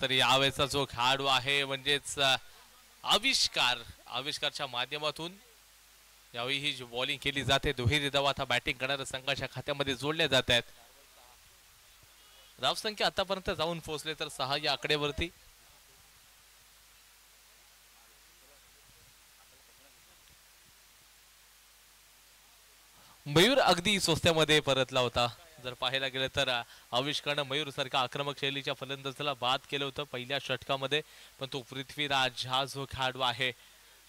तरी यावेळेचा जो खेळाडू आहे म्हणजेच आविष्कारच्या माध्यमातून यावेळी ही जी बॉलिंग केली जाते दुहेरी धावा आता बॅटिंग करणाऱ्या संघाच्या खात्यामध्ये जोडल्या जात आहेत. धावसंख्या आतापर्यंत जाऊन पोहोचले तर 6 या आकड्यावरती. मयूर अगदी स्वस्त्यामध्ये परतला होता. जर पाहायला गेलं तर आविष्कारनं मयूर सारखा आक्रमक शैलीच्या फलंदाजाला बाद केलं होतं पहिल्या षटकामध्ये, पण तो पृथ्वीराज हा जो खेळाडू आहे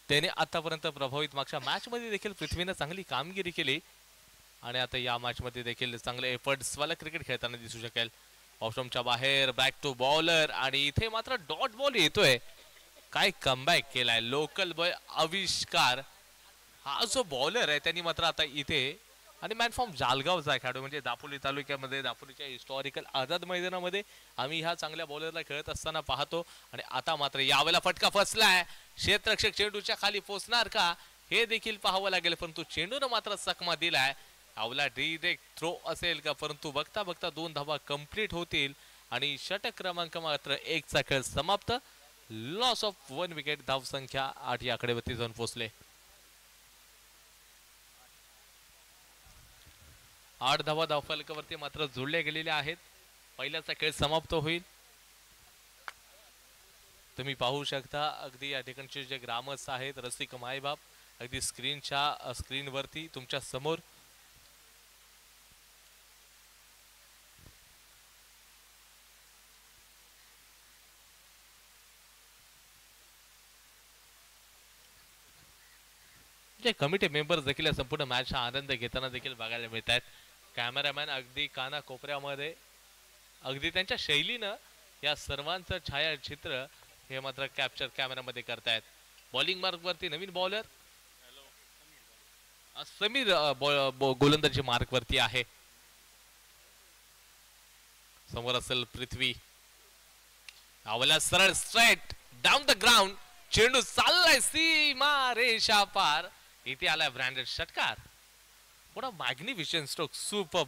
त्याने आतापर्यंत प्रभावित मागच्या मॅच मध्ये देखील पृथ्वीने चांगली कामगिरी केली आणि आता या मॅच मध्ये देखील चांगले एफर्ट्स वाला क्रिकेट खेळताना दिसू शकेल. ऑप्शनच्या बाहेर बॅक टू बॉलर आणि इथे मात्र डॉट बॉल येतोय. काय कमबॅक केलाय लोकल बॉय आविष्कार. हा जो बॉलर आहे त्यांनी मात्र आता इथे आणि मॅन फ्रॉम जालगावचा खेळाडू म्हणजे दापोली तालुक्यामध्ये दापोलीच्या हिस्टॉरिकल आझाद मैदानामध्ये आम्ही ह्या चांगल्या बॉलरला खेळत असताना पाहतो आणि आता मात्र यावेळेला फटका फसलाय. क्षेत्ररक्षक चेंडूच्या खाली पोहोचणार का हे देखील पाहावं लागेल, परंतु चेंडूनं मात्र चकमा दिलाय. आवला डिरेक्ट थ्रो असेल का, परंतु बघता बघता 2 धावा कंप्लीट होतील आणि षटक क्रमांक मात्र 1 चा खेळ समाप्त. Loss of 1 wicket. धावसंख्या 8 या आकडेवरती जाऊन पोहोचले. 8 धावा धावफलकावरती मात्र जोडल्या गेलेल्या आहेत. पहिल्याचा खेळ समाप्त होईल. तुम्ही पाहू शकता अगदी या ठिकाणचे जे ग्रामस्थ आहेत रसिक मायबाप अगदी स्क्रीनवरती तुमच्या समोर जे कमिटी मेंबर्स देखील या संपूर्ण मॅचचा आनंद घेताना देखील बघायला मिळत आहेत. कॅमेरामॅन अगदी काना कोपऱ्यामध्ये अगदी त्यांच्या शैलीनं या सर्वांचं छायाचित्र हे मात्र कॅप्चर कॅमेरामध्ये करतायत. बॉलिंग मार्क वरती नवीन बॉलर समीर गोलंदाजी मार्क वरती आहे. समोर असेल पृथ्वी. आवला सरळ स्ट्रेट डाऊन द ग्राउंड. चेंडू चाललाय सीमा रेषा पार. इथे आलाय ब्रँडेड षटकार. पुन्हा मॅग्निफिशंट स्ट्रोक सुपर.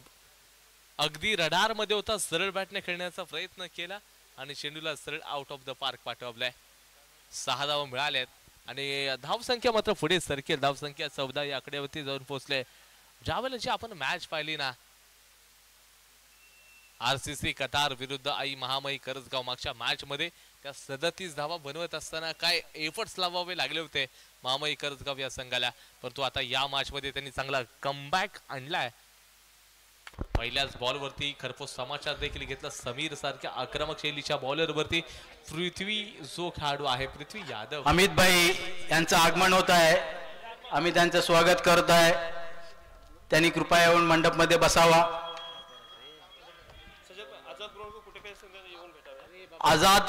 अगदी रडार मध्ये होता. सरळ बॅटने खेळण्याचा प्रयत्न केला आणि चेंडूला सरळ आउट ऑफ द पार्क पाठवलाय. 6 धावा मिळाल्यात आणि धावसंख्या मात्र पुढे सरकेल. धावसंख्या 14 या आकड्यावरती जाऊन पोहोचले. ज्यावेळेला जी आपण मॅच पाहिली ना RCC कतार विरुद्ध आई महामाई करंजगाव मागच्या मॅच मध्ये त्या 37 धावा बनवत असताना काय एफर्ट्स लावावे लागले होते महामाई करंजगाव या संघाला, परंतु आता या मॅच मध्ये त्यांनी चांगला कमबॅक आणलाय. पहिल्याच बॉलवरती खरपूस समाचार देखील घेतला. समीर सारख्या आक्रमक शैलीच्या बॉलर वरती पृथ्वी जो खेळाडू आहे पृथ्वी यादव अमित भाई यांचं आगमन होत आहे. आम्ही त्यांचं स्वागत करत आहे. त्यांनी कृपया येऊन मंडप मध्ये बसावा. आझाद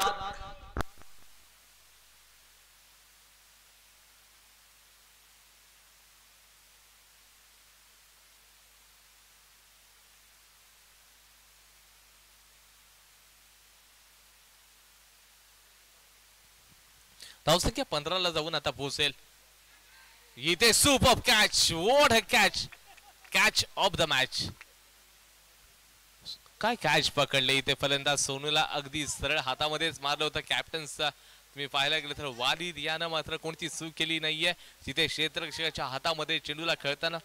धावसंख्या 15 ला जाऊन आता पोहोचेल. इथे super catch. What a catch. Catch of the match. काय कॅच पकडले इथे फलंदाज सोनूला अगदी सरळ हातामध्येच मारलं होतं कॅप्टन्सचा. तुम्ही पाहायला गेलं तर वालिद यानं मात्र कोणती चूक केली नाहीये. तिथे क्षेत्ररक्षकाच्या हातामध्ये चेंडूला खेळताना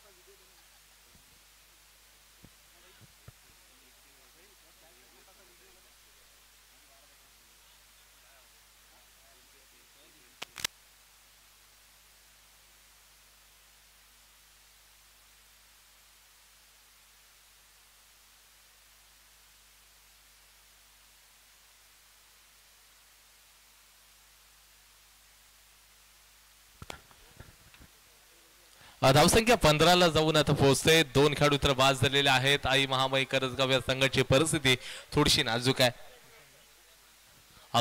धावसंख्या 15 ला जाऊन आता पोहोचते. 2 खेळाडू तर बाद झालेले आहेत. आई महामाई करंजगाव या संघाची परिस्थिती थोडीशी नाजूक आहे.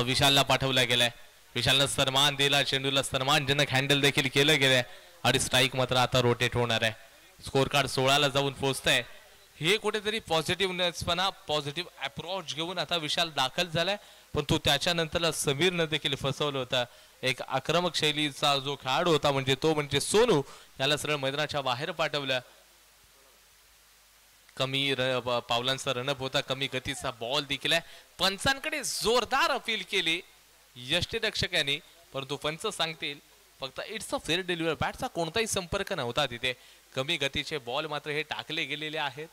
विशालला पाठवला गेलाय. विशालनं सन्मान दिला. चेंडूला सन्मानजनक हँडल देखील केलं गेलंय आणि स्ट्राईक मात्र आता रोटेट होणार आहे. स्कोर कार्ड 16 ला जाऊन पोहोचतंय. हे कुठेतरी पॉझिटिव्हनेसपणा पॉझिटिव्ह अप्रोच घेऊन आता विशाल दाखल झालाय, परंतु त्याच्यानंतर समीरनं देखील फसवलं होतं. एक आक्रमक शैलीचा जो खेळाडू होता म्हणजे तो म्हणजे सोनू याला सरळ मैदानाच्या बाहेर पाठवलं. कमी पावलांचा रनअप होता, कमी गतीचा बॉल देखील आहे. पंचांकडे जोरदार अपील केली यष्टीरक्षकांनी, परंतु पंच सांगतील फक्त इट्स अ फेअर डिलिव्हर. बॅटचा कोणताही संपर्क नव्हता तिथे. कमी गतीचे बॉल मात्र हे टाकले गेलेले आहेत.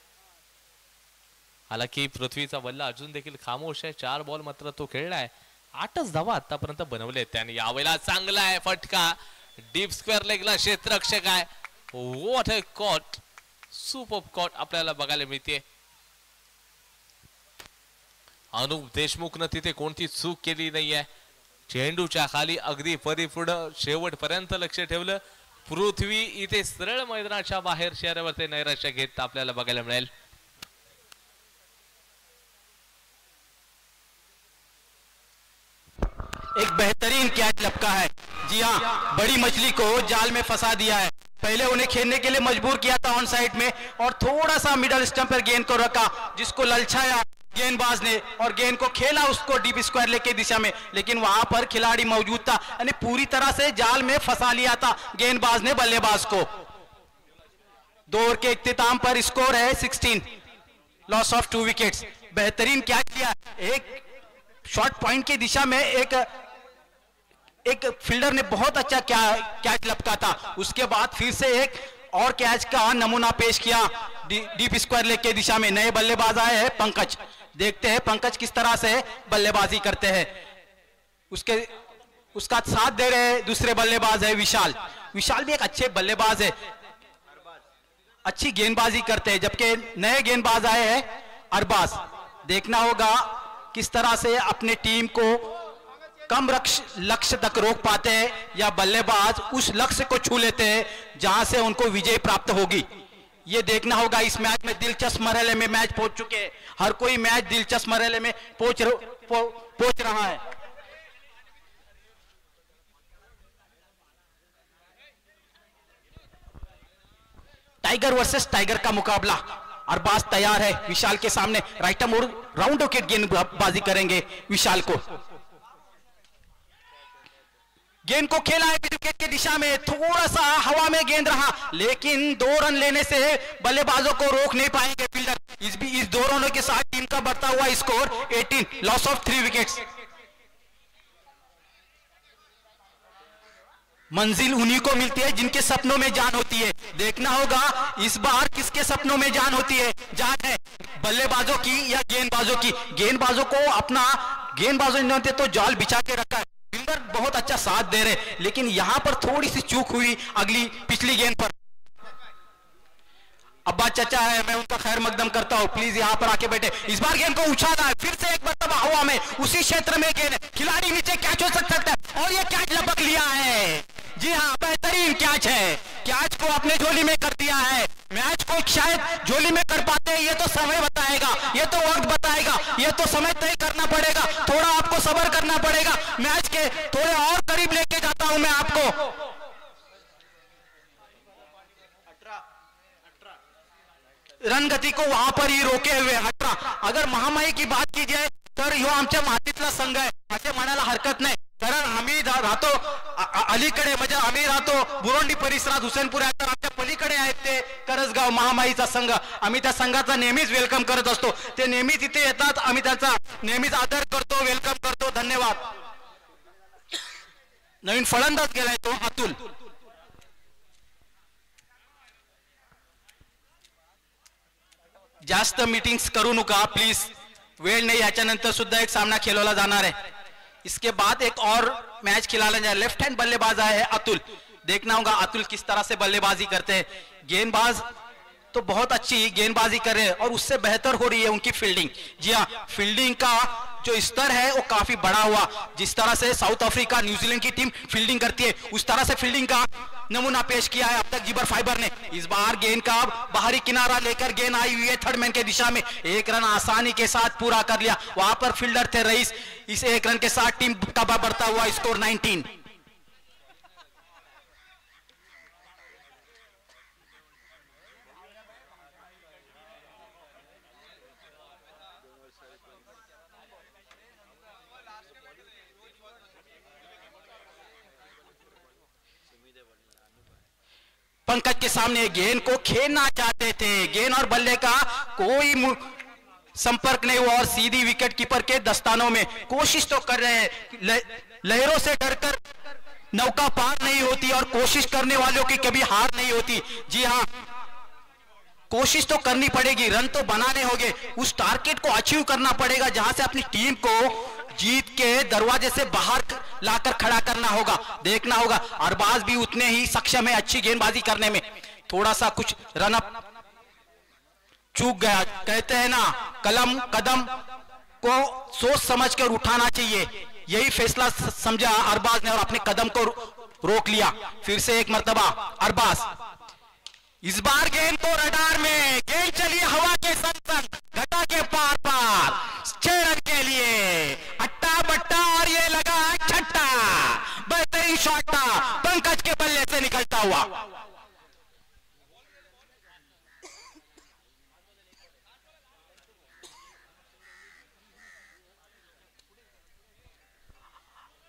हालाकी पृथ्वीचा बल्ला अजून देखील खामोश आहे. 4 बॉल मात्र तो खेळलाय. 8च धावा आतापर्यंत बनवले त्याने. यावेळेला चांगला आहे फटका, डीप स्क्वेअर लेगला क्षेत्ररक्षक आहे. What a caught, super caught आपल्याला बघायला मिळते. अनुप देशमुखनं तिथे कोणती चूक केली नाहीये. चेंडूच्या खाली अगदी परिपूर्ण शेवटपर्यंत लक्ष ठेवलं. पृथ्वी इथे सरळ मैदानाच्या बाहेर शहरावरती नैराश्य घेत आपल्याला बघायला मिळेल. एक बेहतरीन कैच लपका है. जी हाँ, बड़ी मछली को जाल में फंसा दिया है. पहले उन्हें खेलने के लिए मजबूर किया था ऑन साइड में और थोड़ा सा मिडल स्टंप पर गेंद को रखा, जिसको ललचाया गेंदबाज ने और गेंद को खेला उसको डीप स्क्वायर लेग की दिशा में, लेकिन वहां पर खिलाड़ी मौजूद था, यानी पूरी तरह से जाल में फंसा लिया था गेंदबाज ने बल्लेबाज को. 2 ओवर के इख्तिताम पर स्कोर है 16, लॉस ऑफ 2 विकेट्स. बेहतरीन कैच लिया. एक शॉर्ट पॉइंट की दिशा में एक फील्डर ने बहुत अच्छा कैच लपका था. उसके बाद फिर से एक और कैच का नमूना पेश किया डीप स्क्वायर लेग की दिशा में. नए बल्लेबाज आए हैं पंकज. देखते हैं पंकज किस तरह से बल्लेबाजी करते हैं. उसका साथ दे रहे दूसरे बल्लेबाज है विशाल. विशाल भी एक अच्छे बल्लेबाज है, अच्छी गेंदबाजी करते हैं. जबकि नए गेंदबाज आए हैं अरबाज. देखना होगा किस तरह से अपने टीम को कम लक्ष्य तक रोक पाते हैं या बल्लेबाज उस लक्ष्य को छू लेते हैं जहां से उनको विजय प्राप्त होगी. ये देखना होगा. इस मैच में दिलचस्प मरहले में मैच पहुंच चुके हैं. हर कोई मैच दिलचस्प मरहले में पहुंच रहा है. टाइगर वर्सेस टाइगर का मुकाबला. अरबाज तैयार है विशाल के सामने. राइट आर्म और राउंड विकेट गेंदबाजी करेंगे विशाल को. गेंद को खेला है विकेट की दिशा में. थोड़ा सा हवा में गेंद रहा, लेकिन 2 रन लेने से बल्लेबाजों को रोक नहीं पाएंगे फील्डर. इस 2 रनों के साथ टीम का बढ़ता हुआ स्कोर 18, लॉस ऑफ 3 विकेट्स. मंजिल उन्हीं को मिलती है जिनके सपनों में जान होती है. देखना होगा इस बार किसके सपनों में जान होती है. जान है बल्लेबाजों की या गेंदबाजों की. गेंदबाजों ने तो जाल बिछा के रखा है. फील्डर बहुत अच्छा साथ दे रहे, लेकिन यहां पर थोड़ी सी चूक हुई पिछली गेंद पर. अब्बा चचा है, मैं उनका खैर मकदम करता हूं. प्लीज यहां पर आके बैठे. इस बार गेंद को उछाला है फिर से एक मरतबा हवा में. उसी क्षेत्र में गेंद, खिलाड़ी नीचे कैच हो सकता है और ये कैच लपक लिया है. जी हाँ, बेहतरीन कैच है. कैच को अपने झोली में कर दिया है. मैच को शायद झोली में कर पाते हैं, ये तो समय बताएगा, ये तो वक्त बताएगा, ये तो समय तय करना पड़ेगा. थोड़ा आपको सब्र करना पड़ेगा. मैच के थोड़े और करीब लेके जाता हूं मैं आपको. रन गती को वहां पर ही रोके हुए 18. अगर महामाई की बात की जाए तर ह्यो आमच्या मातीतला संघ आहे असे म्हणायला हरकत नाही. कारण आम्ही राहतो अलीकडे, म्हणजे आम्ही राहतो बुरोंडी परिसरात, हुसेनपूर आहे, तर आमच्या पलीकडे आहेत ते करसगाव महामाईचा संघ. आम्ही त्या संघाचा नेहमीच वेलकम करत असतो. ते नेहमीच इथे येतात, आम्ही त्यांचा नेहमीच आदर करतो, वेलकम करतो. धन्यवाद. नवीन फलंदाज गेलाय तो अतुल. जास्त मीटिंग्स करू नका प्लीज, वेळ नाही. याच्यानंतर सुद्धा एक सामना खेळवला जाणार आहे. इसके बाद एक और मैच खिलाया जाए. लेफ्ट हैंड बल्लेबाज आए हैं अतुल. देखना होगा अतुल किस तरह से बल्लेबाजी करते हैं. गेंदबाज तो बहुत अच्छी गेंदबाजी कर रहे हैं और उससे बेहतर हो रही है उनकी फील्डिंग. जी हाँ, फील्डिंग का जो स्तर है वो काफी बड़ा हुआ. जिस तरह से साउथ अफ्रीका, न्यूजीलैंड की टीम फील्डिंग करती है, उस तरह से फील्डिंग का नमूना पेश किया है अब तक जिबर फाइबर ने. इस बार गेंद का बाहरी किनारा लेकर गेंद आई हुई है थर्ड मैन के दिशा में. 1 रन आसानी के साथ पूरा कर लिया. वहां पर फील्डर थे रईस. इस 1 रन के साथ टीम का बढ़ता हुआ स्कोर 19. पंकज के सामने गेंद को खेलना चाहते थे, गेंद और बल्ले का कोई संपर्क नहीं हुआ और सीधी विकेट कीपर के दस्तानों में। कोशिश तो कर रहे हैं, लहरों से डरकर नौका पार नहीं होती और कोशिश करने वालों की कभी हार नहीं होती। जी हाँ, कोशिश तो करनी पड़ेगी, रन तो बनाने होंगे, उस टारगेट को अचीव करना पड़ेगा जहां से अपनी टीम को जीत के दरवाजे से बाहर लाकर खड़ा करना होगा। देखना होगा अरबाज भी उतने ही सक्षम है अच्छी गेंदबाजी करने में, थोड़ा सा कुछ रन अप चूक गया। कहते हैं ना, कदम को सोच समझकर उठाना चाहिए, यही फैसला समझा अरबाज ने और अपने कदम को रोक लिया। फिर से एक मर्तबा अरबाज, इस बार गेंद को रडार में, गेंद चली हवा के संग घटा के पार 6 रन के लिए, अट्टा बट्टा और ये लगा छट्टा। बेहतरीन शॉट था पंकज के बल्ले से निकलता हुआ।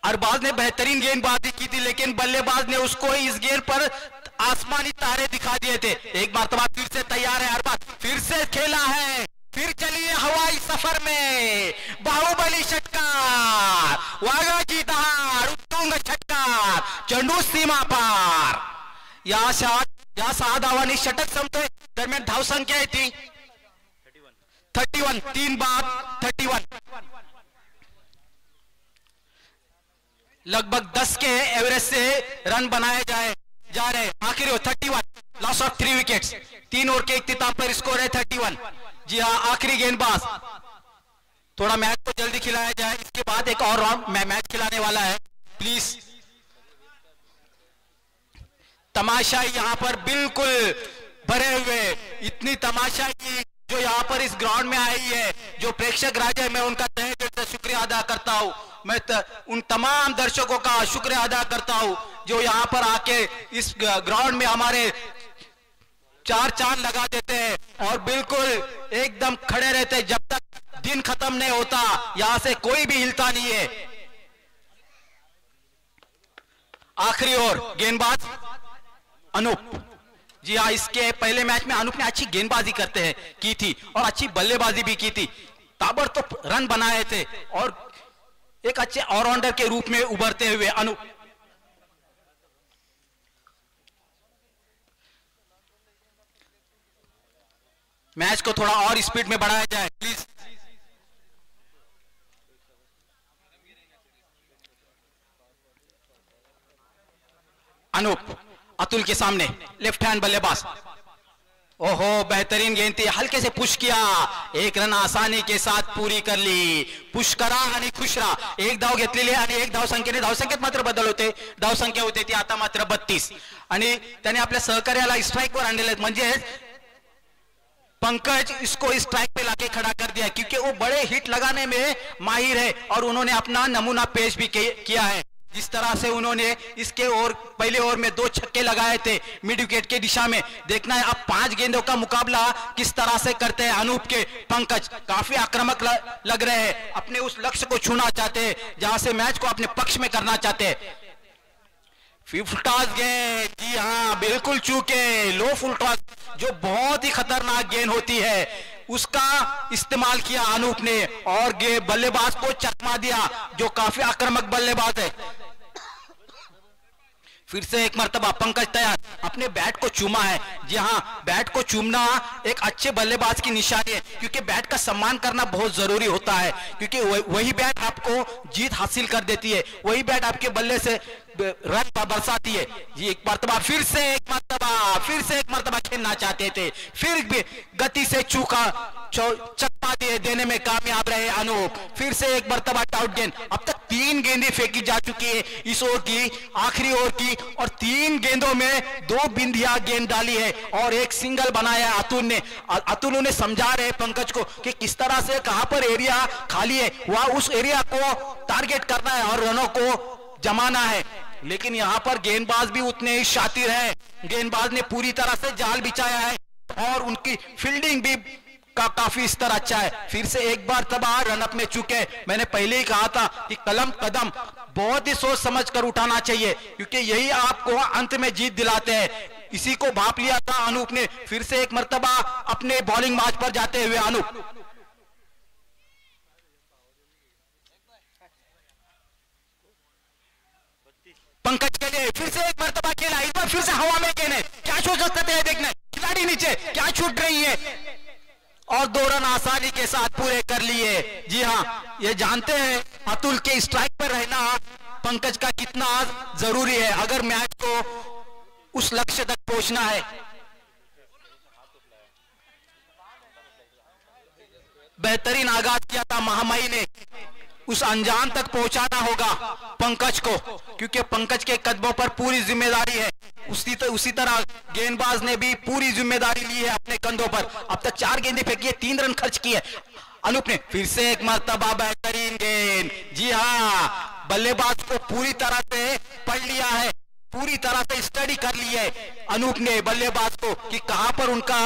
अरबाज ने बेहतरीन गेंदबाजी की थी, लेकिन बल्लेबाज ने उसको इस गेंद पर आसमानी तारे दिखा दिए थे। एक बार तो फिर से तैयार है अरबाज, फिर से खेला है, फिर चलिए हवाई सफर में, बाहुबली षटकार, वागा की दहाड़, उत्तुंग षटकार, चेंडू सीमा पार। या 6 धावांनी षटक संपतोय, दरम्यान धाव संख्या आहे ती 31, 3 बाद 31, लगभग 10 के एवरेज से रन बनाए जा रहे। आखिर 31, लॉस ऑफ 3 विकेट्स, 3 ओवर के इख्तिताम पर स्कोर है 31। जी हाँ, आखिरी गेंदबाज, थोड़ा मैच को जल्दी खिलाया जाए, इसके बाद एक और राउंड मैच खिलाने वाला है प्लीज। तमाशाई यहाँ पर बिल्कुल भरे हुए, इतनी तमाशाई जो यहाँ पर इस ग्राउंड में आई है, जो प्रेक्षक राज है, मैं उनका तहे दिल से शुक्रिया अदा करता हूं। मैं उन तमाम दर्शकों का शुक्रिया अदा करता हूं जो यहाँ पर आके इस ग्राउंड में हमारे 4 चांद लगा देते हैं और बिल्कुल एकदम खड़े रहते हैं जब तक दिन खत्म नहीं होता। यहां से कोई भी हिलता नहीं है। आखिरी ओवर, गेंदबाज अनूप। जी हाँ, इसके पहले मैच में अनूप ने अच्छी गेंदबाजी की थी और अच्छी बल्लेबाजी भी की थी, ताबड़तोड़ रन बनाए थे और एक अच्छे ऑलराउंडर के रूप में उभरते हुए अनूप। मैच को थोड़ा और स्पीड में बढ़ाया जाए प्लीज। अनूप अतुल के सामने, लेफ्ट हैंड बल्लेबाज। ओहो, बेहतरीन गेंद थी, हल्के से पुश किया, 1 रन आसानी के साथ पूरी कर ली। पुश करा आणि खुश रहा, 1 धाव घेतलेली आणि 1 धाव संख्येने धावसंख्येत मात्र बदल होते, धावसंख्या होते ती आता मात्र 32 आणि त्याने आपल्या सहकार्याला स्ट्राइक वर आणलेले, म्हणजे पंकज इसको स्ट्राइक पे लाके खड़ा कर दिया क्योंकि वो बड़े हिट लगाने में माहिर है और उन्होंने अपना नमूना पेश भी किया है। जिस तरह से उन्होंने इसके पहले ओवर में 2 छक्के लगाए थे मिड विकेट के दिशा में, देखना है अब 5 गेंदों का मुकाबला किस तरह से करते हैं अनूप के पंकज। काफी आक्रामक लग रहे हैं, अपने उस लक्ष्य को छूना चाहते हैं जहां से मैच को अपने पक्ष में करना चाहते हैं। फुल टॉस गेंद, जी हाँ बिल्कुल चूके, लो फुल टॉस जो बहुत ही खतरनाक गेंद होती है उसका इस्तेमाल किया अनूप ने और बल्लेबाज को चकमा दिया जो काफी आक्रामक बल्लेबाज है। फिर से एक मर्तबा पंकज तैयार, अपने बैट को चूमा है। जी हाँ, बैट को चूमना एक अच्छे बल्लेबाज की निशानी है क्योंकि बैट का सम्मान करना बहुत जरूरी होता है क्योंकि वही बैट आपको जीत हासिल कर देती है, वही बैट आपके बल्ले से रन बरसाती है। जी एक मर्तबा, फिर से एक मर्तबा खेलना चाहते थे, फिर भी गति से चूका, चकमा देने में कामयाब रहे अनूप। फिर से एक मर्तबा आउट गेंद। अब तक 3 गेंदें फेंकी जा चुकी है इस ओवर की, आखिरी ओवर की, और 3 गेंदों में 2 बिंदिया गेंद डाली है और एक सिंगल बनाया अतुल ने। अतुल ने समझा रहे पंकज को कि किस तरह से कहां पर एरिया खाली है, वह उस एरिया को टारगेट करना है और रनों को जमाना है। लेकिन यहां पर गेंदबाज भी उतने ही शातिर है, गेंदबाज ने पूरी तरह से जाल बिछाया है और उनकी फील्डिंग भी काफी स्तर अच्छा है। फिर से एक बार तबाह रनअप में चुके, मैंने पहले ही कहा था कि कदम बहुत ही सोच समझ कर उठाना चाहिए क्योंकि यही आपको अंत में जीत दिलाते हैं। इसी को भाप लिया था अनूप ने। फिर से एक मर्तबा अपने बॉलिंग मार्च पर जाते हुए अनूप। पंकज के लिए फिर से एक मर्तबा खेला, इस बार फिर से हवा में गेंद है, क्या सोच सकते हैं देखना, खिलाड़ी नीचे क्या छूट रही है और 2 रन आसानी के साथ पूरे कर लिए। जी हाँ, ये जानते हैं अतुल के स्ट्राइक पर रहना पंकज का कितना जरूरी है अगर मैच को उस लक्ष्य तक पहुंचना है। बेहतरीन आगाज किया था महामई ने, उस अंजाम तक पहुंचाना होगा पंकज को, क्योंकि पंकज के कदमों पर पूरी जिम्मेदारी है। उसी तरह गेंदबाज ने भी पूरी जिम्मेदारी ली है अपने कंधों पर। अब तक 4 गेंदें फेंकी है, 3 रन खर्च किए अनूप ने। फिर से एक मर्तबा बेहतरीन गेंद। जी हाँ, बल्लेबाज को पूरी तरह से पढ़ लिया है, पूरी तरह से स्टडी कर ली है अनूप ने बल्लेबाज को कि कहां पर उनका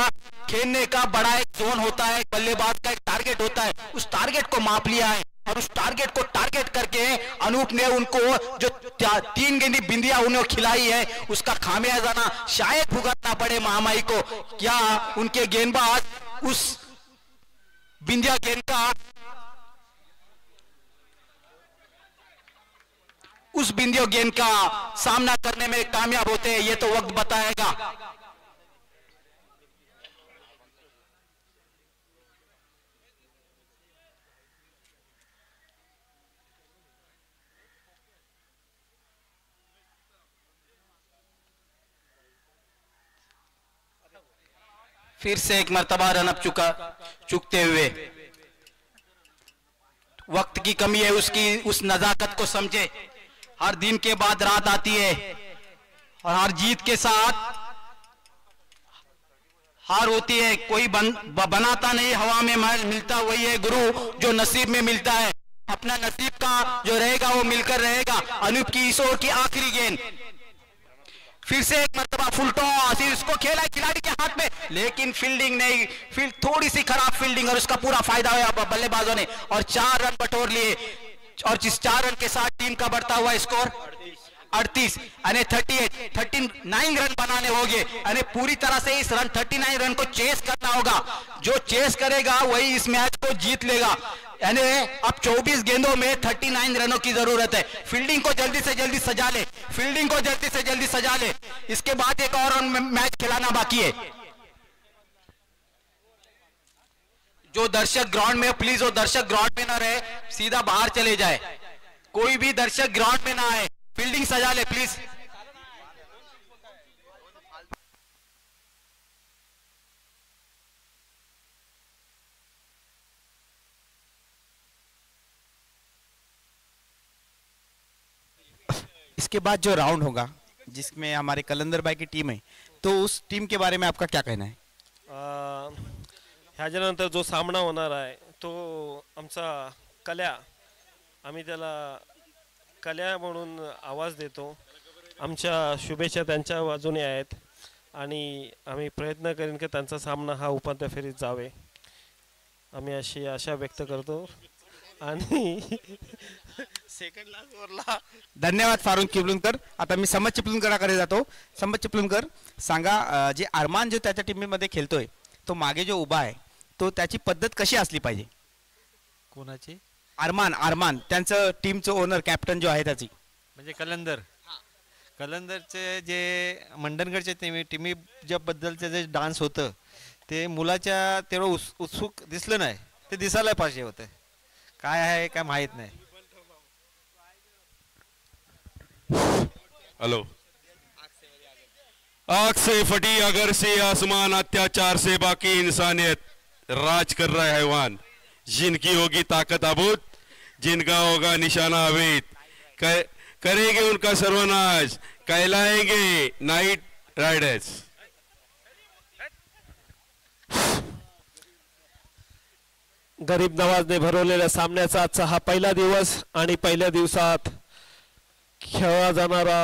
खेलने का बड़ा एक जोन होता है, बल्लेबाज का एक टारगेट होता है, उस टारगेट को माप लिया है और उस टारगेट को टारगेट करके अनूप ने उनको जो 3 गेंदी बिंदियां उन्हें खिलाई है उसका खामियाजा ना शायद भुगतना पड़े महामाई को। क्या उनके गेंदबाज उस बिंदिया गेंद का उस बिंदियों गेंद का सामना करने में कामयाब होते हैं, ये तो वक्त बताएगा। फिर से एक मर्तबा रन अप चुकते हुए, वक्त की कमी है, उसकी उस नजाकत को समझे। हर दिन के बाद रात आती है और हर जीत के साथ हार होती है। कोई बनाता नहीं हवा में महल, मिलता वही है गुरु जो नसीब में मिलता है। अपना नसीब का जो रहेगा वो मिलकर रहेगा। अनूप की इस ओवर की आखिरी गेंद, फिर से एक मर्तबा फुल टॉस, इसको खेला है खिलाड़ी के हाथ में, लेकिन फील्डिंग नहीं, थोड़ी सी खराब फील्डिंग और उसका पूरा फायदा हुआ बल्लेबाजों ने और 4 रन बटोर लिए। और जिस 4 रन के साथ टीम का बढ़ता हुआ स्कोर 38 यानी 39 रन बनाने होंगे, यानी पूरी तरह से इस 39 रन को चेस करना होगा। जो चेस करेगा वही इस मैच को जीत लेगा। यानी अब 24 गेंदों में 39 रनों की जरूरत है। फील्डिंग को जल्दी से जल्दी सजा ले, फील्डिंग को जल्दी से जल्दी सजा ले, इसके बाद एक और मैच खिलाना बाकी है। जो दर्शक ग्राउंड में, प्लीज वो दर्शक ग्राउंड में ना रहे, सीधा बाहर चले जाए। कोई भी दर्शक ग्राउंड में ना आए, फील्डिंग सजा ले प्लीज। इसके बाद जो राउंड होगा जिसमें हमारे कलंदर भाई की टीम है, तो उस टीम के बारे में आपका क्या कहना है? ह्याच्यानंतर जो सामना होणार आहे तो आमचा कल्या, आम्ही त्याला कल्या म्हणून आवाज देतो। आमच्या शुभेच्छा त्यांच्या बाजूने आहेत आणि आम्ही प्रयत्न करीन की त्यांचा सामना हा उपांत्य फेरीत जावे, आम्ही अशी आशा व्यक्त करतो। आणि सेकंड लास्ट ओव्हरला धन्यवाद फारुख चिपळूणकर। आता मी समज चिपळूणकराकडे जातो। समज चिपळूणकर, सांगा जे अरमान जो त्याच्या टीममध्ये खेळतोय तो मागे जो उभा आहे तो त्याची पद्धत कशी असली पाहिजे? कोणाची? अरमान त्यांचं टीमचं ओनर कॅप्टन जो आहे त्याची, म्हणजे कलंदरचे जे मंडणगडचे टीमी ज्या बद्दलचे जे डान्स होतं ते मुलाच्या तेवढं उत्सुक दिसलं नाही, ते दिसायला पाहिजे होतं। काय आहे काय माहित नाही। हेलो, आग से फटी अगर से आसमान, अत्याचार से बाकी इंसानियत, राज कर रहा है हैवान, जिनकी होगी ताकत आबूद, जिनका होगा निशाना अवेद, करेंगे उनका सर्वनाश, कहलाएंगे नाइट राइडर्स। गरीब नवाजने भरवलेल्या सामन्याचा आजचा हा पहिला दिवस आणि पहिल्या दिवसात खेळला जाणारा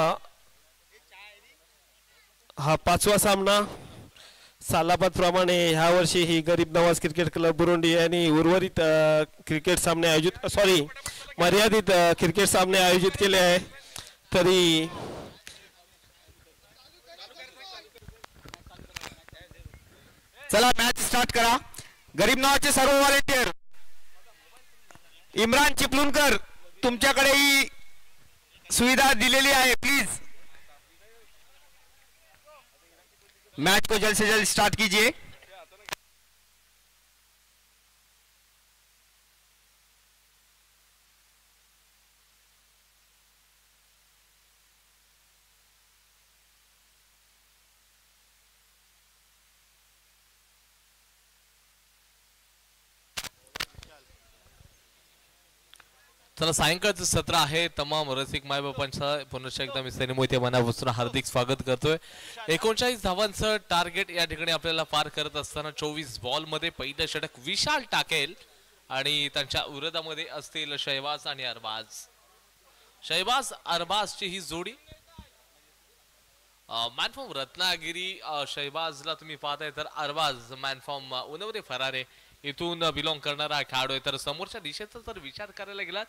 हा 5वा सामना। सालाबाद प्रमाणे ह्या वर्षी ही गरीब नवाज क्रिकेट क्लब बुरुंडी यांनी उर्वरित क्रिकेट सामने मर्यादित क्रिकेट सामने आयोजित केले आहे। तरी चला मॅच स्टार्ट करा. गरीब नावाचे सर्व व्हॉलेंटियर, इम्रान चिपळूणकर तुमच्याकडे ही सुविधा दिलेली आहे. प्लीज मैच को जल्द से जल्द स्टार्ट कीजिए. चला सायंकाळचं सत्र आहे. तमाम रसिक मायबापांचं पुनश्च एकदा मी सनी मोहिते मनापासून हार्दिक स्वागत करतोय. 39 धावांचं टार्गेट या ठिकाणी आपल्याला पार करत असताना 24 बॉल मध्ये पहिलं षटक विशाल टाकेल आणि त्यांच्या विरोधामध्ये असतील शहबाज आणि अरबाज. शहबाज अरबाजची ही जोडी मॅनफॉर्म रत्नागिरी. शहबाजला तुम्ही पाहताय तर अरबाज मॅनफॉर्म उनवरे फरारे इथून बिलॉंग करणारा खेळाडू आहे. तर समोरच्या दिशेचा जर विचार करायला गेला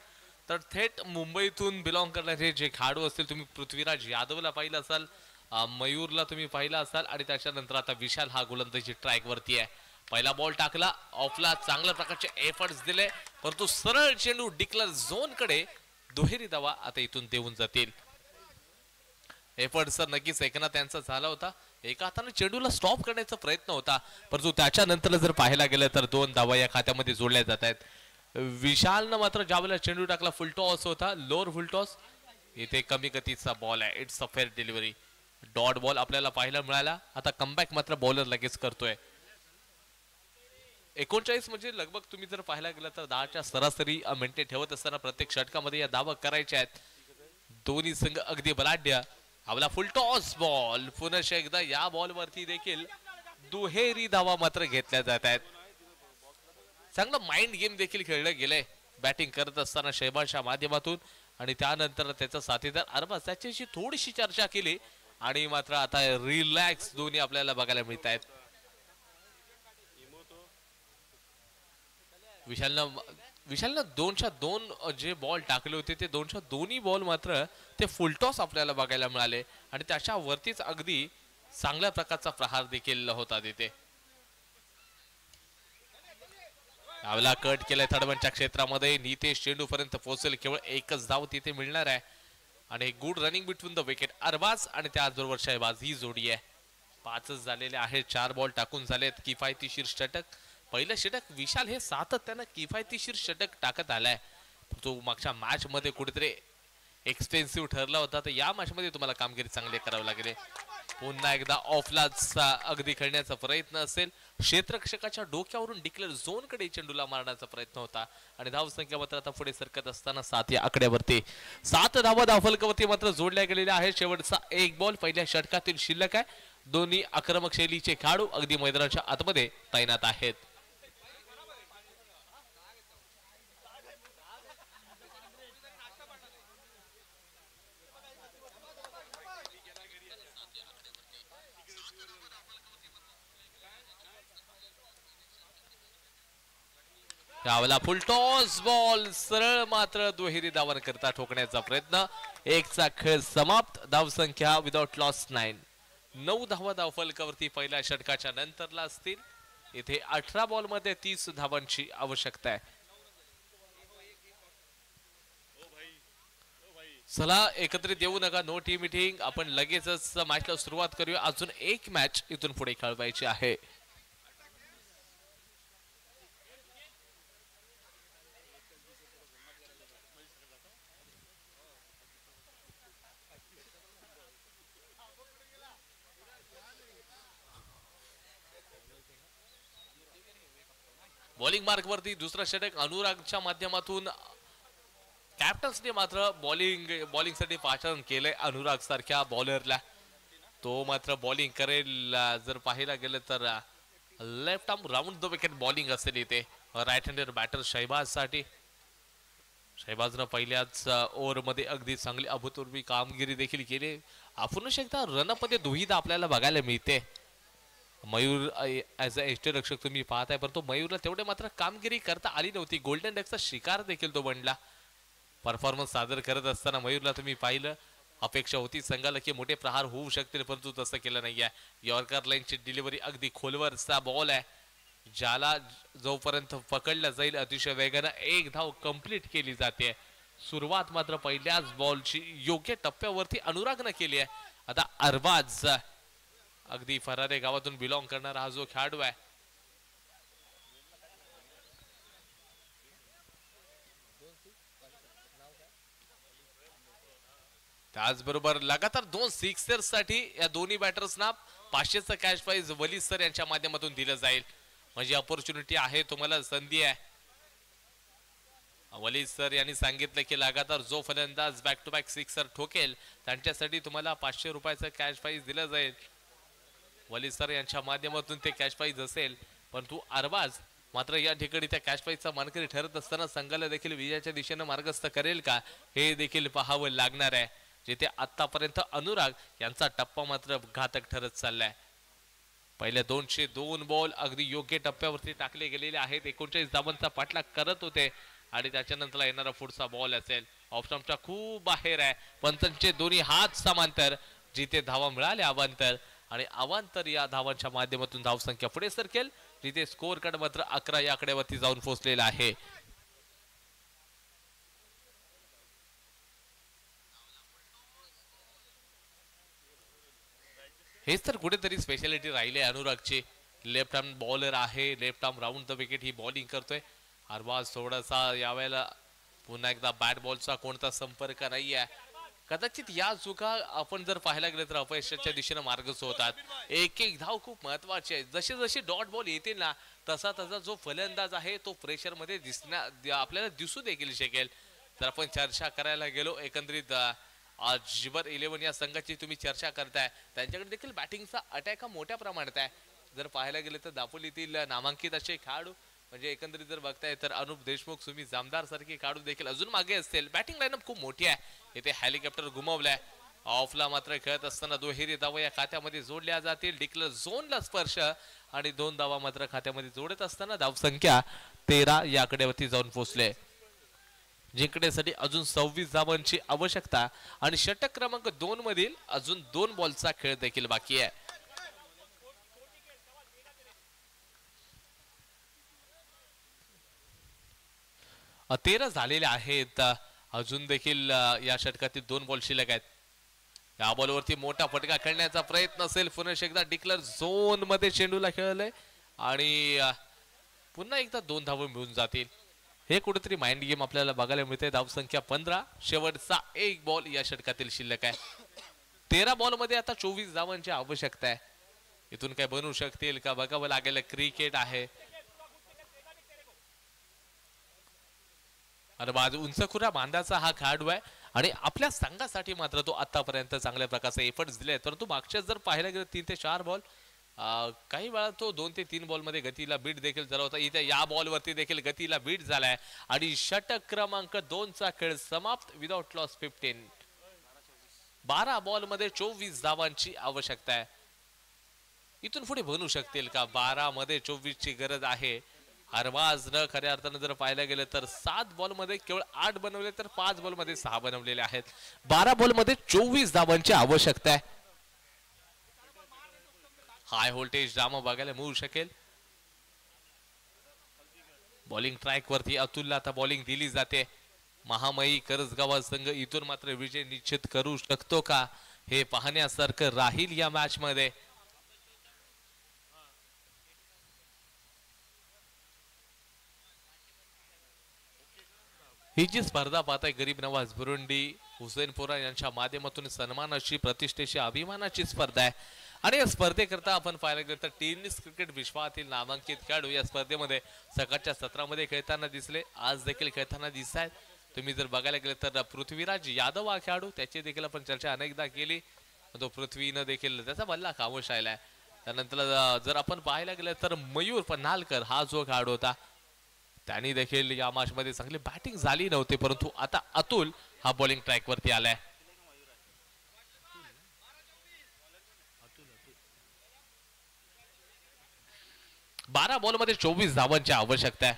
तर थेट मुंबईतून बिलॉंग करणारे जे खेळाडू असतील, तुम्ही पृथ्वीराज यादवला पाहिलं असाल, मयूरला तुम्ही पाहिलं असाल आणि त्याच्यानंतर आता विशाल हा गोलंदाजी ट्रॅक वरती आहे. पहिला बॉल टाकला ऑफला, चांगल्या प्रकारचे एफर्ट्स दिले परंतु सरळ चेंडू डिक्लेअर झोन कडे दुहेरी धावा आता इथून देऊन जातील. एफर्ट्स नक्कीच ऐकणं त्यांचा झाला होता. एका हाताने चेंडूला स्टॉप करण्याचा प्रयत्न होता परंतु त्याच्यानंतर जर पाहायला गेलं तर 2 धावा या खात्यामध्ये जोडल्या जात आहेत. विशालनं मात्र ज्यावेळेला चेंडू टाकला फुल टॉस होता, लोअर फुल टॉस. इथे कमी गतीचा बॉल आहे. It's a fair delivery. Dot ball आपल्याला पाहायला मिळाला. आता कमबॅक मात्र बॉलर लगेच करतोय. 39 म्हणजे लगभग तुम्ही जर पाहायला गेलं तर 10च्या सरासरी मेंटेन ठेवत असताना प्रत्येक षटकामध्ये या धावा करायच्या आहेत. दोन्ही संघ अगदी बलाढ्य. आपला फुल टॉस बॉल पुनश्च एकदा या बॉल वरती देखील दुहेरी धावा मात्र घेतल्या जात आहेत. चांगलं माइंड गेम देखील खेळलं गेलंय बॅटिंग करत असताना शहबाजच्या माध्यमातून आणि त्यानंतर त्याचा साथीदार अरबाज त्याच्याशी थोडीशी चर्चा केली आणि मात्र आता रिलॅक्स दोन्ही आपल्याला बघायला मिळत आहेत. विशालनं 2च्या 2 जे बॉल टाकले होते ते 2च्या दोन्ही बॉल मात्र ते फुलटॉस आपल्याला बघायला मिळाले आणि त्याच्यावरतीच अगदी चांगल्या प्रकारचा प्रहार देखील होता तिथे. यावेळेला कट केलाय थर्डमनच्या क्षेत्रामध्ये. नितेश चेंडू पर्यंत पोहोचेल. केवळ एकच धाव तिथे मिळणार आहे आणि good running between the wicket. Arbaz आणि त्याचबरोबर शहबाज ही जोडी आहे. 5च झालेले आहेत. 4 बॉल टाकून झालेत. किफायतीशीर षटक. पहिलं षटक विशाल हे सातत्यानं किफायतीशीर षटक टाकत आलाय. तो मागच्या मॅच मध्ये कुठेतरी एक्सपेन्सिव्ह ठरला होता तर या मॅच मध्ये तुम्हाला कामगिरी चांगली करावी लागेल. पुन्हा एकदा ऑफलाच अगदी खेळण्याचा प्रयत्न असेल. क्षेत्ररक्षकाच्या डोक्यावरून डिक्लेअर झोन कडे चेंडूला मारण्याचा प्रयत्न होता आणि धावसंख्या मात्र आता पुढे सरकत असताना 7 या आकड्यावरती 7 धावा धावफलकावरती मात्र जोडल्या गेलेल्या आहेत. शेवटचा 1 बॉल पहिल्या षटकातील शिल्लक आहे. दोन्ही आक्रमक शैलीचे खेळाडू अगदी मैदानाच्या आतमध्ये तैनात आहेत. यावेळेला फुल टॉस बॉल सरळ मात्र दुहेरी धावा करता ठोकण्याचा प्रयत्न. 1चा खेळ समाप्त. धावसंख्या विदाउट लॉस 9. 9 धावा धावफलकावरती पहिल्या षटकाच्या नंतरला असतील. इथे 18 बॉल मध्ये 30 धावांची आवश्यकता आहे. चला एकत्रित येऊ नका. No team meeting. आपण लगेचच मॅचला सुरुवात करूया. अजून एक मॅच इथून पुढे खेळवायची आहे. बॉलिंग मार्क वरती दुसरा षटक अनुरागच्या माध्यमातून कॅप्टन्सने मात्र बॉलिंग साठी पाचारण केलंय अनुराग सारख्या बॉलरला. तो मात्र बॉलिंग करेल. जर पाहायला गेलं तर left arm round the wicket bowling असेल इथे राईट हँडेड बॅटर शहबाज साठी. शहबाजनं पहिल्याच ओव्हर मध्ये अगदी चांगली अभूतपूर्व कामगिरी देखील केली. आपण एकदा रनअप मध्ये दुविधा आपल्याला बघायला मिळते. मयूर ऍज अ यष्टीरक्षक तुम्ही पाहताय परंतु मयूरला तेवढे मात्र कामगिरी करता आली नव्हती. गोल्डन डकचा शिकार देखील तो बनला. परफॉर्मन्स सादर करत असताना मयूरला तुम्ही पाहिलं अपेक्षा होती संघाला की मोठे प्रहार होऊ शकतील, परंतु तसं केलं नाहीये. यॉर्कर लाईनची डिलिव्हरी अगदी खोलवरचा बॉल आहे, ज्याला जोपर्यंत पकडला जाईल अतिशय वेगानं एक धाव कंप्लीट केली जाते. सुरुवात मात्र पहिल्याच बॉलची योग्य टप्प्यावरती अनुरागनं केली आहे. आता अरबाज अगदी फरारे गावातून बिलॉंग करणारा हा जो खेळाडू आहे, त्याचबरोबर लगातार 2 सिक्सर्स साठी या दोन्ही बॅटर्सना 500चं कॅश प्राइज वली सर यांच्या माध्यमातून दिलं जाईल. म्हणजे अपॉर्च्युनिटी आहे, तुम्हाला संधी आहे. वली सर यांनी सांगितलं की लगातार जो फलंदाज बॅक टू बॅक सिक्सर ठोकेल त्यांच्यासाठी तुम्हाला 500 रुपयाचं कॅश प्राइज दिलं जाईल. वली सर यांच्या माध्यमातून ते कॅश प्राइज असेल, परंतु अरबाज मात्र या ठिकाणी त्या कॅश प्राइजचा मानकरी ठरत असताना संघाला देखील विजयाच्या दिशेने मार्गस्थ करेल का हे देखील पाहावं लागणार आहे. जिथे आतापर्यंत अनुराग यांचा टप्पा मात्र घातक ठरत चाललाय. पहिल्या 202 बॉल अगदी योग्य टप्प्यावरती टाकले गेलेले आहेत. 39 धावांचा पाठलाग करत होते आणि त्याच्यानंतर येणारा पुढचा बॉल असेल ऑफस्टंपच्या खूप बाहेर आहे. पंचांचे दोन्ही हात समांतर, जिथे धावा मिळाले अवांतर आणि अवांतर या धावांच्या माध्यमातून धावसंख्या पुढे सरकेल, जिथे स्कोअर कार्ड मात्र 11 या आकड्यावरती जाऊन पोहोचलेला आहे. हेच तर कुठेतरी स्पेशालिटी राहिली आहे अनुरागची. लेफ्ट आर्म बॉलर आहे, left arm round the wicket he bowling करतोय. अरबाज थोडासा यावेळेला पुन्हा एकदा बॅट बॉलचा कोणता संपर्क नाही आहे. कदाचित या चुका आपण जर पाहायला गेले तर अपयशाच्या दिशेने मार्गच होतात. एक एक धाव खूप महत्वाची आहे. जसे जसे डॉट बॉल येतील ना तसा तसा जो फलंदाज आहे तो प्रेशर मध्ये आपल्याला दिसू देखील शकेल. जर आपण चर्चा करायला गेलो एकंदरीत जिबर 11 या संघाची तुम्ही चर्चा करताय, त्यांच्याकडे देखील बॅटिंगचा अटॅक हा मोठ्या प्रमाणात आहे. जर पाहायला गेले तर दापोलीतील नामांकित असे खेळाडू म्हणजे एकंदरीत जर बघताय तर अनुप देशमुख, सुमित जामदार सारखे खेळाडू देखील अजून मागे असतील. बॅटिंग लाईनअप खूप मोठी आहे. इथे हेलिकॉप्टर घुमवलाय. ऑफला मात्र खेळत असताना दुहेरी धावा या खात्यामध्ये जोडल्या जातील. डिक्लेअर झोनला स्पर्श आणि 2 धावा मात्र खात्यामध्ये जोडत असताना धावसंख्या 13 या आकड्यावरती जाऊन पोहोचले. जिंकण्यासाठी अजून 26 धावांची आवश्यकता आणि षटक क्रमांक 2 मधील अजून 2 बॉलचा खेळ देखील बाकी आहे. तेरा झालेले आहेत. अजून देखील या षटकातील 2 बॉल शिल्लक आहेत. या बॉलवरती मोठा फटका खेळण्याचा प्रयत्न असेल. पुन्हा एकदा डिक्लेअर झोन मध्ये चेंडूला खेळलंय आणि पुन्हा एकदा 2 धावा मिळून जातील. हे कुठेतरी माइंड गेम आपल्याला बघायला मिळते. धावसंख्या 15, शेवटचा 1 बॉल या षटकातील शिल्लक आहे. 13 बॉल मध्ये आता 24 धावांची आवश्यकता आहे. इथून काय बनवू शकतील का बघावं लागेल. क्रिकेट आहे. अरबाज उंचखुरा बांधाचा हा खेळाडू आहे आणि आपल्या संघासाठी मात्र तो आतापर्यंत चांगल्या प्रकारचे एफर्ट्स दिले. परंतु मागच्या जर पाहायला गेलं 3 ते 4 बॉल काही वेळा तो 2 ते 3 बॉल मध्ये गतीला बीट देखील झाला होता. इथे या बॉल वरती देखील गतीला बीट झालाय आणि षटक क्रमांक 2 चा खेळ समाप्त विदाउट लॉस 15. 12 बॉल मध्ये 24 धावांची आवश्यकता आहे. इथून पुढे बनू शकतील का? 12 मध्ये 24 ची गरज आहे. अरबाज न खऱ्या अर्थानं जर पाहायला गेलं तर 7 बॉल मध्ये केवळ 8 बनवले तर 5 बॉल मध्ये 6 बनवलेले आहेत. 12 बॉल मध्ये 24 धावांची आवश्यकता आहे. हाय व्होल्टेज ड्रामा बघायला मिळू शकेल. बॉलिंग ट्रॅक वरती अतुलला आता बॉलिंग दिली जाते. महामयी करजगाव संघ इथून मात्र विजय निश्चित करू शकतो का हे पाहण्यासारखं राहील या मॅच मध्ये. ही जी स्पर्धा पाहताय गरीब नवाज बुरुंडी हुसेनपुरा यांच्या माध्यमातून सन्मानाची, प्रतिष्ठेची, अभिमानाची स्पर्धा आहे आणि या स्पर्धेकरता आपण पाहायला गेलं तर टेनिस क्रिकेट विश्वातील नामांकित खेळाडू या स्पर्धेमध्ये सकाळच्या सत्रामध्ये खेळताना दिसले. आज देखील खेळताना दिसत आहेत. तुम्ही जर बघायला गेले तर पृथ्वीराज यादव हा खेळाडू, त्याची देखील आपण चर्चा अनेकदा केली. तो पृथ्वीनं देखील त्याचा बल्ला खामोश राहिलाय. त्यानंतर जर आपण पाहायला गेलं तर मयूर पन्हालकर हा जो खेळाडू होता त्यांनी देखील या मॅच मध्ये चांगली बॅटिंग झाली नव्हती, परंतु आता अतुल हा बॉलिंग ट्रॅक वरती आलाय. बारा बॉल मध्ये 24 धावांची आवश्यकता आहे.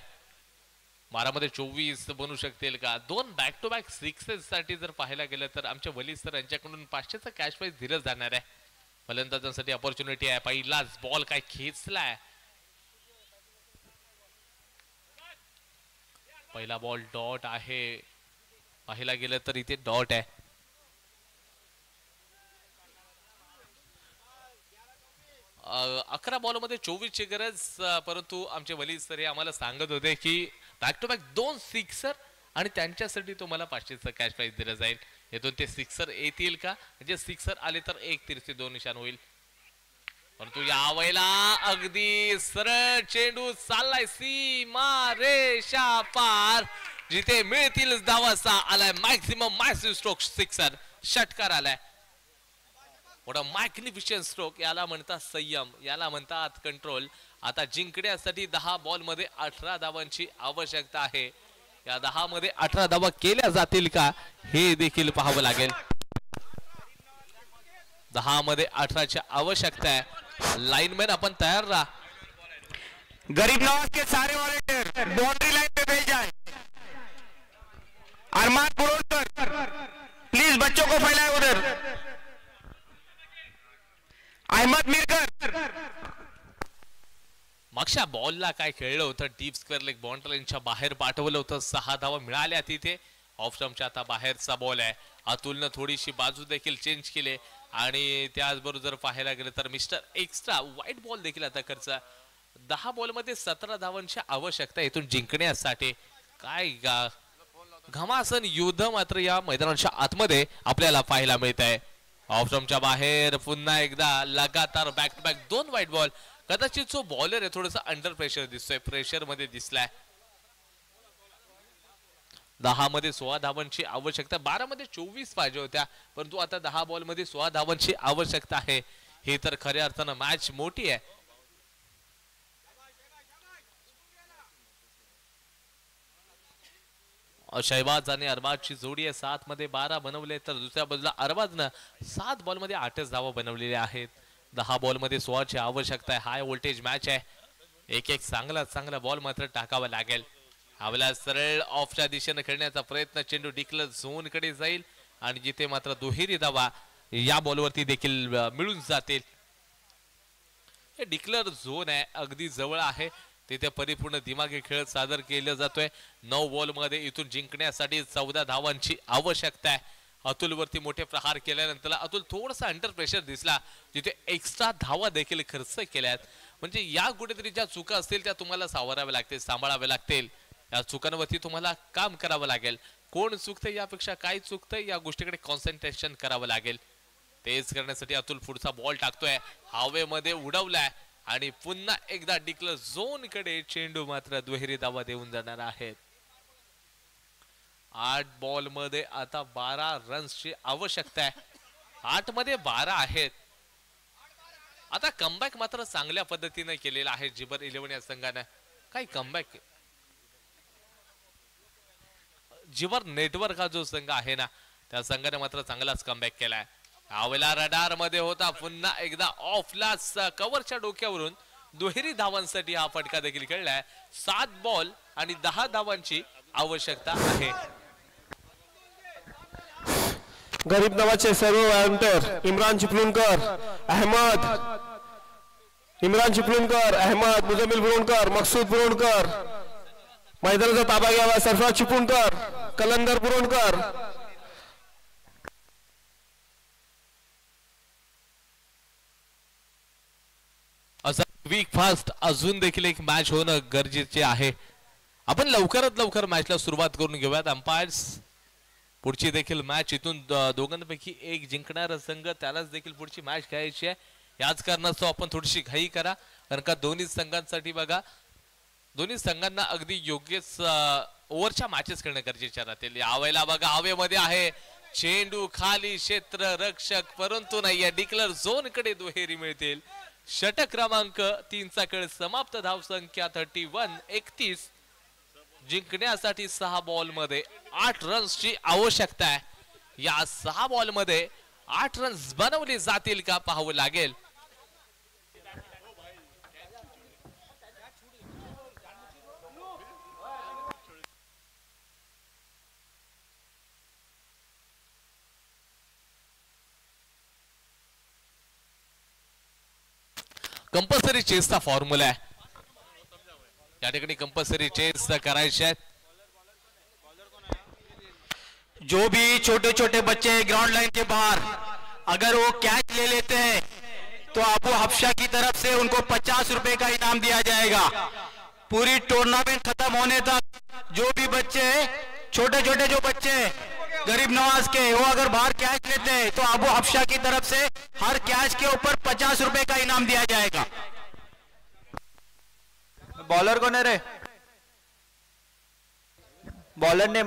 12 मध्ये 24 बनू शकतील का? 2 बॅक टू बॅक सिक्सेस साठी जर पाहायला गेलं तर आमच्या वली सर यांच्याकडून 500चा कॅश प्राइज दिलं जाणार आहे. फलंदाजांसाठी अपॉर्च्युनिटी आहे. पहिलाच बॉल काय खेचलाय. पहिला बॉल डॉट आहे. पाहायला गेलं तर इथे डॉट आहे. अकरा बॉल मध्ये 24 ची गरज, परंतु आमचे वली सर हे आम्हाला सांगत होते की बॅक टू बॅक 2 सिक्सर आणि त्यांच्यासाठी तुम्हाला 500चा कॅश प्राइज दिलं जाईल. येथून ते सिक्सर येतील का? म्हणजे सिक्सर आले तर 1 तीर से 2 निशाण होईल. परंतु या वेळेला अगदी सरळ चेंडू चाललाय सीमा रेषा पार, जिथे मिळतील धावाचा आलाय मॅक्सिमम स्ट्रोक सिक्सर, षटकार आलाय. मोठा मॅग्निफिशंट स्ट्रोक. याला म्हणतात संयम, याला म्हणतात कंट्रोल. आता जिंकण्यासाठी 10 बॉल मध्ये 18 धावांची आवश्यकता आहे. या 10 मध्ये 18 धावा केल्या जातील का हे देखील पाहावं लागेल. 10 मध्ये 18ची आवश्यकता आहे. लाइनमैन अपन तैयार रहा. गरीब नवाज के सारे वॉलेंटियर बाउंड्री लाइन पे भेज जाए. अरमान पुरोहित प्लीज बच्चों को फैलाए उधर. अहमद मिरकर. मागच्या बॉलला काय खेळलं होतं, डीप स्क्वेअर लेग बाउंड्री लाईनच्या बाहेर पाठवलं होतं. 6 धावा मिळाल्या तिथे. ऑफ स्टंपच्या आता बाहेरचा बॉल आहे. अतुलनं थोडीशी बाजू देखील चेंज केली आणि त्याचबरोबर जर पाहायला गेलं तर मिस्टर एक्स्ट्रा व्हाईट बॉल देखील आता खर्च. 10 बॉल मध्ये 17 धावांची आवश्यकता इथून जिंकण्यासाठी. काय घमासन युद्ध मात्र या मैदानाच्या आतमध्ये आपल्याला पाहायला मिळत आहे. ऑफ स्टंपच्या बाहेर पुन्हा एकदा लगातार back to back 2 white ball. कदाचित जो बॉलर आहे थोडासा अंडर प्रेशर दिसतोय, प्रेशर मध्ये दिसलाय. 10 मध्ये 16 धावांची आवश्यकता. 12 मध्ये 24 पाहिजे होत्या, परंतु आता 10 बॉल मध्ये 16 धावांची आवश्यकता आहे. हे तर खऱ्या अर्थानं मॅच मोठी आहे. शहबाज आणि अरबाजची जोडी आहे. 7 मध्ये 12 बनवले तर दुसऱ्या बाजूला अरबाजनं 7 बॉल मध्ये 8च धावा बनवलेल्या आहेत. 10 बॉल मध्ये 16ची आवश्यकता आहे. हाय व्होल्टेज मॅच आहे. एक चांगला बॉल मात्र टाकावा लागेल. हवला सरळ ऑफच्या दिशेने खेळण्याचा प्रयत्न. चेंडू डिक्लर झोन कडे जाईल आणि जिथे मात्र दुहेरी धावा या बॉलवरती देखील मिळून जातील. हे डिक्लर झोन आहे, अगदी जवळ आहे. तिथे परिपूर्ण दिमागी खेळ सादर केला जातोय. 9 बॉल मध्ये इथून जिंकण्यासाठी 14 धावांची आवश्यकता आहे. अतुल वरती मोठे प्रहार केल्यानंतर अतुल थोडासा अंडर प्रेशर दिसला, जिथे एक्स्ट्रा धावा देखील खर्च केल्यात. म्हणजे या कुठेतरी ज्या चुका असतील त्या तुम्हाला सावराव्या लागतील, सांभाळाव्या लागतील. या चुकांवरती तुम्हाला काम करावं लागेल. कोण चुकतंय यापेक्षा काय चुकतंय या गोष्टीकडे कॉन्सन्ट्रेशन करावं लागेल. तेच करण्यासाठी अतुल पुढचा बॉल टाकतोय. हवेमध्ये उडवलाय आणि पुन्हा एकदा डिक्लर झोन कडे चेंडू मात्र दुहेरी धावा देऊन जाणार आहेत. 8 बॉल मध्ये आता 12 रन्सची आवश्यकता आहे. 8 मध्ये 12 आहेत. आता कमबॅक मात्र चांगल्या पद्धतीने केलेला आहे जिबर 11 या संघाने. काही कमबॅक जिबर नेटवर्क हा जो संघ आहे ना, त्या संघाने मात्र चांगलाच कमबॅक केलाय. यावेळेला रडार मध्ये होता, पुन्हा एकदा ऑफला कव्हरच्या डोक्यावरून दुहेरी धावांसाठी हा फटका देखील खेळलाय. 7 बॉल आणि 10 धावांची आवश्यकता आहे. गरीब नवाजचे सर्व व्हॉलंटियर इम्रान चिपळूणकर, अहमद, मुजम्मिल बुरोणकर, मकसूद बुरोणकर, मैदानाचा ताबा घ्यावा. सरफराज चिपळूणकर, कलंदर बुरोणकर. असं वीक फास्ट अजून देखील एक मॅच होणं गरजेचे आहे. आपण लवकरात लवकर मॅचला सुरुवात करून घेऊयात. अंपायर्स पुढची देखील मॅच इथून दोघांपैकी एक जिंकणारा संघ त्यालाच देखील पुढची मॅच खेळायची आहे. याच कारणास्तव आपण थोडीशी घाई करा, कारण का दोन्ही संघांसाठी बघा, दोन्ही संघांना अगदी योग्य ओव्हरच्या मॅचेस खेळणं गरजेच्या राहतील. यावेळेला बघा हवेमध्ये आहे चेंडू, खाली क्षेत्र रक्षक, परंतु नाही या डिक्लर झोन कडे दुहेरी मिळतील. षटक क्रमांक 3 चा खेळ समाप्त. धाव संख्या 31-31. जिंकण्यासाठी 6 बॉल मध्ये 8 रन्सची आवश्यकता आहे. या 6 बॉल मध्ये 8 रन्स बनवले जातील का पाहावं लागेल. कंपल्सरी चेसचा फॉर्म्युला आहे. या ठिकाणी कंपल्सरी चेस करायचे आहेत. जो भी छोटे छोटे बच्चे ग्राउंड लाइन के बाहर अगर वो कैच ले लेते हैं तो अबू हफ्शा की तरफ से उनको 50 रुपए का इनाम दिया जाएगा. पूरी टूर्नामेंट खत्म होने तक जो भी बच्चे छोटे छोटे जो बच्चे गरीब नवाज के वो अगर बाहर कैच लेते हैं तो अबू हफ्शा की तरफ से हर कैच के ऊपर 50 रुपए का इनाम दिया जाएगा. बॉलर कौन है रे? बॉलर ने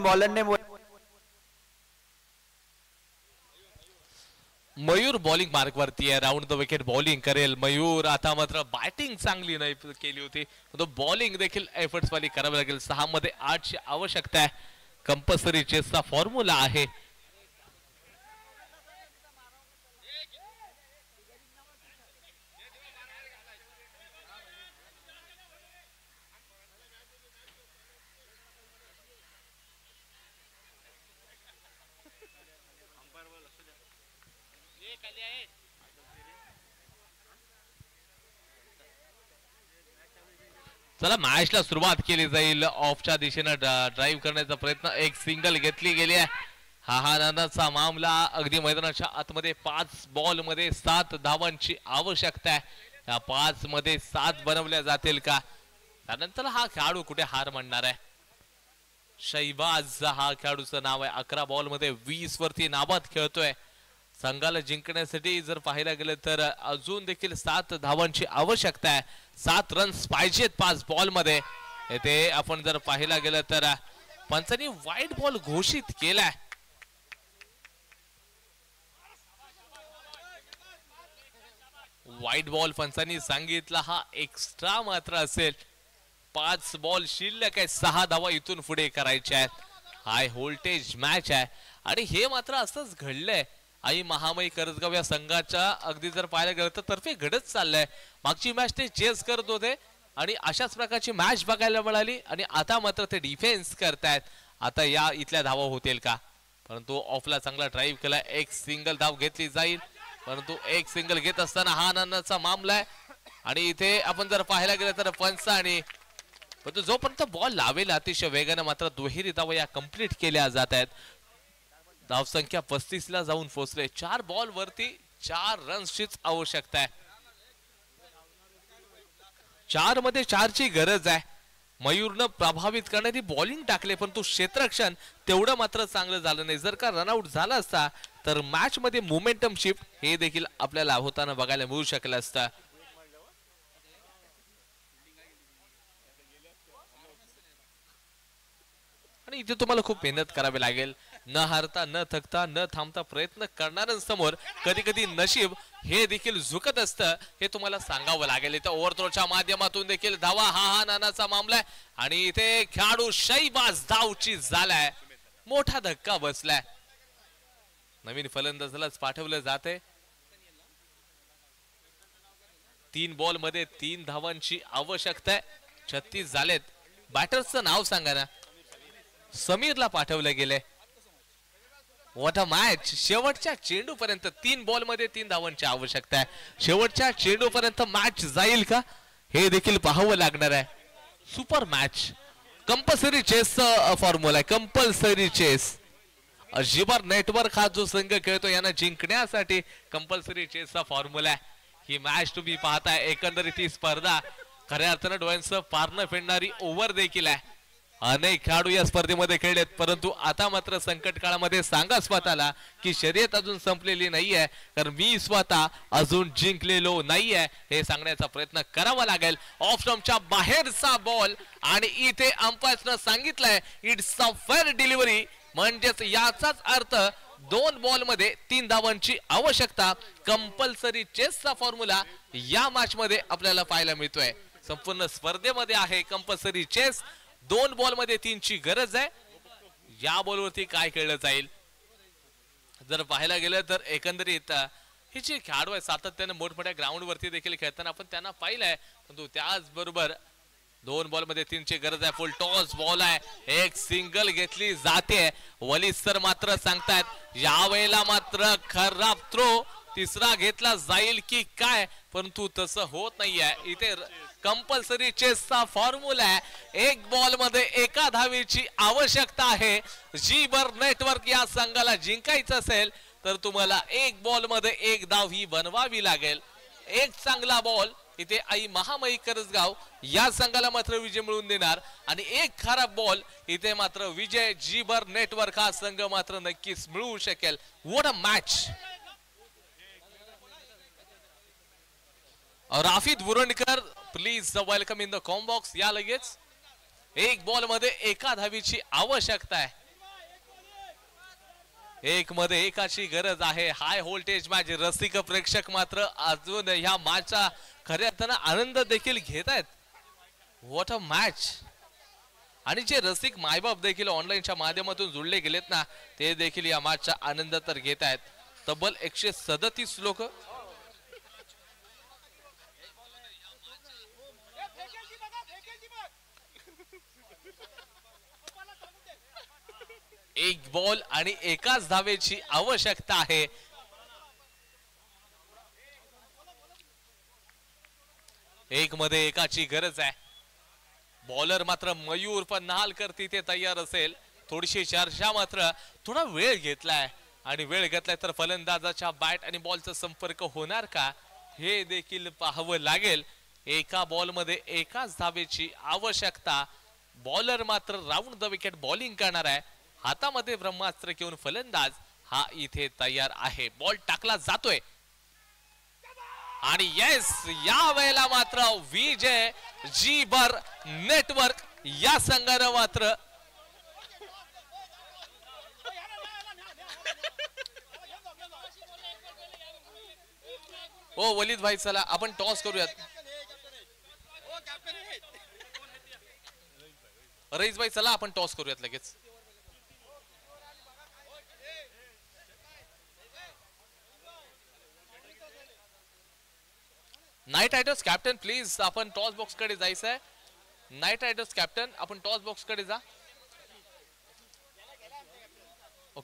मयूर बॉलिंग मार्क वरती आहे. राऊंड द विकेट बॉलिंग करेल मयूर. आता मात्र बॅटिंग चांगली नाही केली होती, तो बॉलिंग देखील एफर्ट्स वाली करावी लागेल. 6 मध्ये 8 ची आवश्यकता आहे. कंपल्सरी चेसचा फॉर्म्युला आहे. चला मॅचला सुरुवात केली जाईल. ऑफच्या दिशेने ड्राईव्ह करण्याचा प्रयत्न. एक सिंगल घेतली गेली आहे. हा नानाचा मामला. अगदी मैदानाच्या आतमध्ये 5 बॉल मध्ये 7 धावांची आवश्यकता आहे. या 5 मध्ये 7 बनवल्या जातील का? त्यानंतर हा खेळाडू कुठे हार मानणार आहे? शहबाज हा खेळाडूचं नाव आहे. 11 बॉल मध्ये 20 वरती नाबाद खेळतोय. संघाला जिंकण्यासाठी जर पाहायला गेलं तर अजून देखील 7 धावांची आवश्यकता आहे. 7 रन्स पाहिजेत 5 बॉल मध्ये. येथे आपण जर पाहायला गेलं तर पंचांनी वाईट बॉल घोषित केलाय. वाईट बॉल पंचांनी सांगितला. हा एक्स्ट्रा मात्र असेल. 5 बॉल शिल्लक आहे. 6 धावा इथून पुढे करायच्या आहेत. हाय व्होल्टेज मॅच आहे आणि हे मात्र असंच घडलंय. आई महामाई करजगाव या संघाच्या अगदी जर पाहायला गेलं तर तर्फे घडत चाललंय. मागची मॅच ते चेस करत होते आणि अशाच प्रकारची मॅच बघायला मिळाली आणि आता मात्र ते डिफेन्स करतायत. आता या इथल्या धावा होतील का? परंतु ऑफला चांगला ड्राईव्ह केला. एक सिंगल धाव घेतली जाईल, परंतु एक सिंगल घेत असताना हा आनंदाचा मामला आहे. आणि इथे आपण जर पाहायला गेलं तर पंचांनी परंतु जोपर्यंत बॉल लावेल अतिशय वेगाने मात्र दुहेरी धावा या कंप्लीट केल्या जात आहेत. धावसंख्या 35 ला जाऊन पोहोचले. 4 बॉल वरती 4 रन्सचीच आवश्यकता आहे. 4 मध्ये 4 ची गरज आहे. मयूरनं प्रभावित करणारी बॉलिंग टाकले, परंतु क्षेत्ररक्षण तेवढं मात्र चांगलं झालं नाही. जर का रनआउट झाला असता तर मॅच मध्ये मोमेंटम शिफ्ट हे देखील आपल्याला होताना बघायला मिळू शकलं असतं. आणि इथे तुम्हाला खूप मेहनत करावी लागेल. न हारता न थकता न थांबता प्रयत्न करणाऱ्यांसमोर कधी कधी नशीब हे देखील झुकत असतं, हे तुम्हाला सांगावं लागेल. इथं ओव्हरथ्रोच्या माध्यमातून देखील धावा हा नानाचा मामला आहे. आणि इथे खेळाडू शहबाज धावची झालाय. मोठा धक्का बसलाय. नवीन फलंदाजालाच पाठवलं जाते. 3 बॉल मध्ये 3 धावांची आवश्यकता आहे. 36 झालेत. बॅटर्सचं नाव सांगा ना. समीरला पाठवलं गेले. What a match. शेवटच्या चेंडू पर्यंत 3 बॉल मध्ये 3 धावांची आवश्यकता आहे. शेवटच्या चेंडू पर्यंत मॅच जाईल का हे देखील पाहावं लागणार आहे. Super match. Compulsory chase formula आहे. Compulsory chase. जिबर नेटवर्क हा जो संघ खेळतो यांना जिंकण्यासाठी कंपल्सरी चेसचा फॉर्म्युला आहे. ही मॅच तुम्ही पाहताय. एकंदरीत ही स्पर्धा खऱ्या अर्थानं डोळ्यांचं पारणं फेडणारी ओव्हर देखील आहे. अनेक खेळाडू या स्पर्धेमध्ये खेळलेत, परंतु आता मात्र संकट काळामध्ये सांगा स्वतःला की शर्यत अजून संपलेली नाहीये, कारण मी स्वतः अजून जिंकलेलो नाहीये हे सांगण्याचा प्रयत्न करावा लागेल. ऑफ स्टंपच्या बाहेरचा बॉल आणि इथे अंपायरनं सांगितलंय इट्स अ फेअर डिलिव्हरी. म्हणजेच याचाच अर्थ 2 बॉल मध्ये 3 धावांची आवश्यकता. कंपल्सरी चेसचा फॉर्म्युला या मॅच मध्ये आपल्याला पाहायला मिळतोय. संपूर्ण स्पर्धेमध्ये आहे कंपल्सरी चेस. 2 बॉल मध्ये 3 ची गरज आहे. या बॉलवरती काय खेळलं जाईल जर पाहायला गेलं तर एकंदरीत हे जे खेळाडू आहे सातत्याने मोठमोठ्या ग्राउंड वरती देखील खेळताना आपण त्यांना पाहिलंय, परंतु त्याचबरोबर 2 बॉल मध्ये 3 ची गरज आहे. फुल टॉस बॉल आहे. एक सिंगल घेतली जाते. वली सर मात्र सांगतायत यावेळेला मात्र खराब थ्रो 3रा घेतला जाईल की काय परंतु तसं होत नाहीये. इथे कंपल्सरी चेसचा फॉर्म्युला आहे. एक बॉल मध्ये एका धावेची आवश्यकता आहे. जी बर नेटवर्क या संघाला जिंकायचं असेल तर तुम्हाला एक बॉल मध्ये एक धाव ही बनवावी लागेल. एक चांगला बॉल इथे आई महामई करसगाव या संघाला मात्र विजय मिळवून देणार आणि एक खराब बॉल इथे मात्र विजय जीबर नेटवर्क हा संघ मात्र नक्कीच मिळवू शकेल. What a match. Rafid Burondkar please welcome in the com box. या लगेच एक बॉल मध्ये एका धावीची आवश्यकता आहे. एक मध्ये एकाची गरज आहे. High voltage match. रसिक प्रेक्षक मात्र अजून ह्या मॅचचा खऱ्या अर्थानं आनंद देखील घेत आहेत. What a match. आणि जे रसिक मायबाप देखील ऑनलाईनच्या माध्यमातून जुळले गेलेत ना ते देखील या मॅचचा आनंद तर घेत आहेत. तब्बल 137 लोक एक बॉल आणि एकाच धावेची आवश्यकता आहे. एक मध्ये एकाची गरज आहे. बॉलर मात्र मयूर पन्हालकर तिथे तयार असेल. थोडीशी चर्चा मात्र थोडा वेळ घेतलाय आणि वेळ घेतलाय तर फलंदाजाच्या बॅट आणि बॉलचा संपर्क होणार का हे देखील पाहावं लागेल. एका बॉल मध्ये एकाच धावेची आवश्यकता. बॉलर मात्र राऊंड द विकेट बॉलिंग करणार आहे. हातामध्ये ब्रह्मास्त्र घेऊन फलंदाज हा इथे तयार आहे. बॉल टाकला जातोय आणि येस या वेळेला मात्र विजय जीबर नेटवर्क या संघानं मात्र ओ वलीद भाई चला आपण टॉस करूयात. रईस भाई चला आपण टॉस करूयात लगेच. नाईट रायडर्स कॅप्टन प्लीज आपण टॉस बॉक्स कडे जायचं आहे. नाईट रायडर्स कॅप्टन आपण टॉस बॉक्स कडे जा.